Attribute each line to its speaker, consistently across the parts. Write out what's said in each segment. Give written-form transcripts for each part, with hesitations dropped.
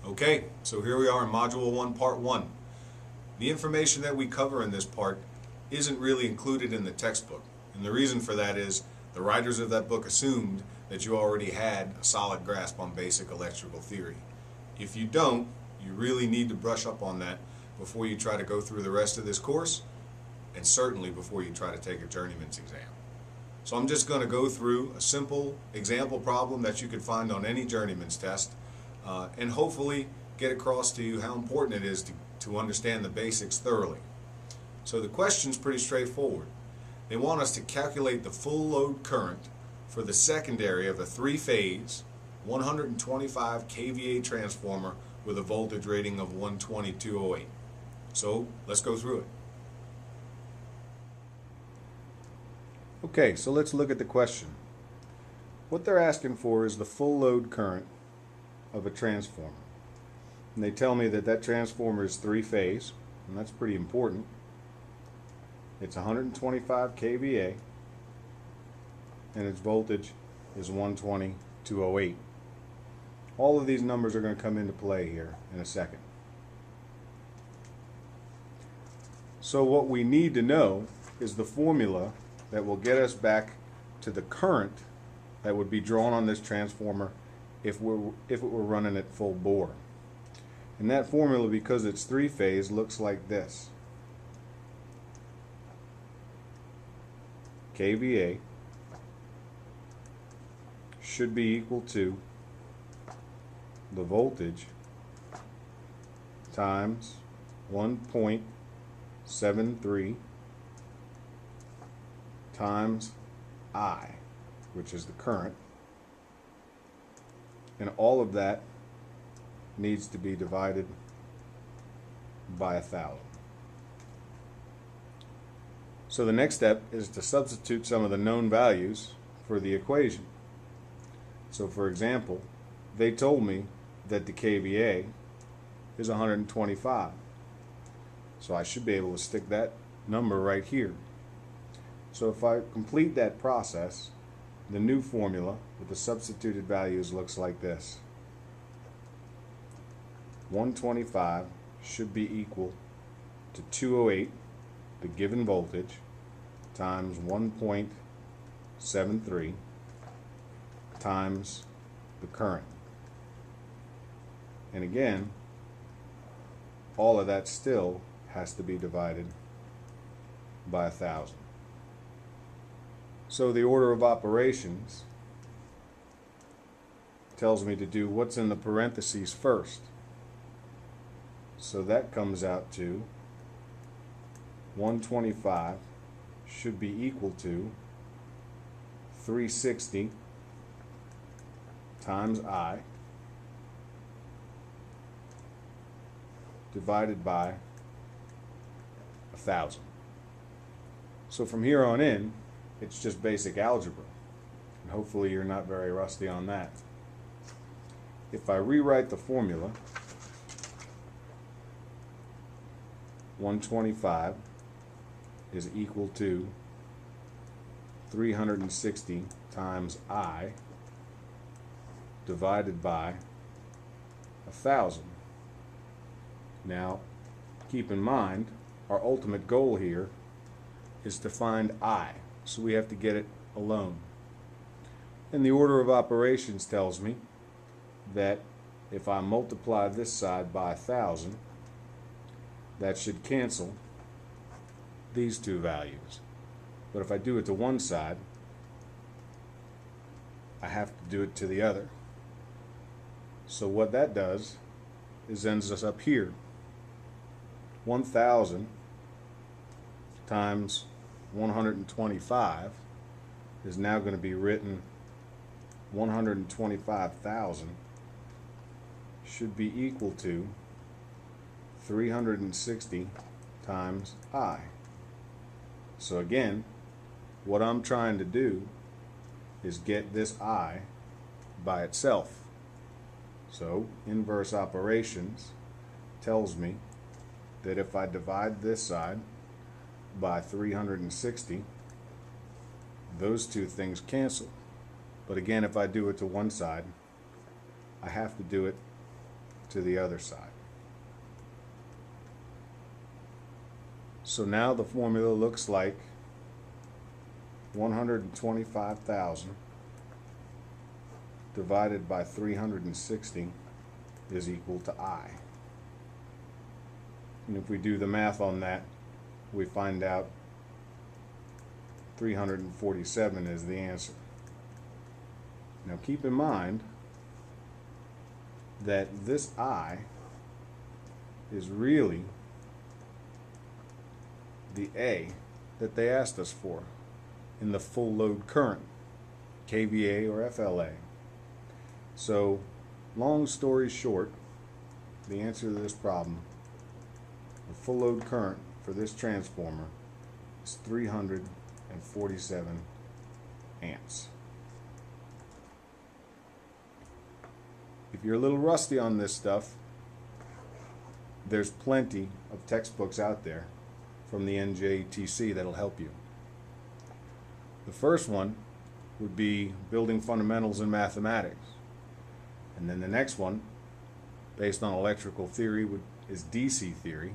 Speaker 1: Okay, so here we are in Module 1, Part 1. The information that we cover in this part isn't really included in the textbook. And the reason for that is the writers of that book assumed that you already had a solid grasp on basic electrical theory. If you don't, you really need to brush up on that before you try to go through the rest of this course, and certainly before you try to take a journeyman's exam. So I'm just going to go through a simple example problem that you could find on any journeyman's test, and hopefully get across to you how important it is to understand the basics thoroughly. So the question's pretty straightforward. They want us to calculate the full load current for the secondary of a three-phase 125 kVA transformer with a voltage rating of 120/208. So let's go through it. Okay, so let's look at the question. What they're asking for is the full load current of a transformer. And they tell me that that transformer is three-phase, and that's pretty important. It's 125 kVA, and its voltage is 120/208. All of these numbers are going to come into play here in a second. So what we need to know is the formula that will get us back to the current that would be drawn on this transformer if it were running at full bore. And that formula, because it's three-phase, looks like this. kVA should be equal to the voltage times 1.73 times I, which is the current, and all of that needs to be divided by 1,000. So the next step is to substitute some of the known values for the equation. So for example, they told me that the kVA is 125. So I should be able to stick that number right here. So if I complete that process, the new formula with the substituted values looks like this. 125 should be equal to 208, the given voltage, times 1.73 times the current. And again, all of that still has to be divided by 1,000. So the order of operations tells me to do what's in the parentheses first. So that comes out to 125 should be equal to 360 times I divided by 1,000. So from here on in, it's just basic algebra, and hopefully you're not very rusty on that. If I rewrite the formula, 125 is equal to 360 times I divided by 1,000. Now, keep in mind, our ultimate goal here is to find I, so we have to get it alone. And the order of operations tells me that if I multiply this side by 1,000, that should cancel these two values. But if I do it to one side, I have to do it to the other. So what that does is ends us up here. 1,000 times 125 is now going to be written 125,000 should be equal to 360 times I. So again, what I'm trying to do is get this I by itself. So inverse operations tells me that if I divide this side by 360, those two things cancel. But again, if I do it to one side, I have to do it to the other side. So now the formula looks like 125,000 divided by 360 is equal to I. And if we do the math on that, we find out 347 is the answer. Now keep in mind that this I is really the A that they asked us for in the full load current, kVA or FLA. So, long story short, the answer to this problem, the full load current for this transformer is 347 amps. If you're a little rusty on this stuff, there's plenty of textbooks out there from the NJTC that'll help you. The first one would be Building Fundamentals in Mathematics. And then the next one, based on electrical theory, is DC theory.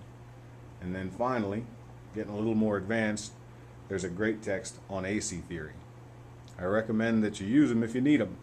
Speaker 1: And then finally, getting a little more advanced, there's a great text on AC theory. I recommend that you use them if you need them.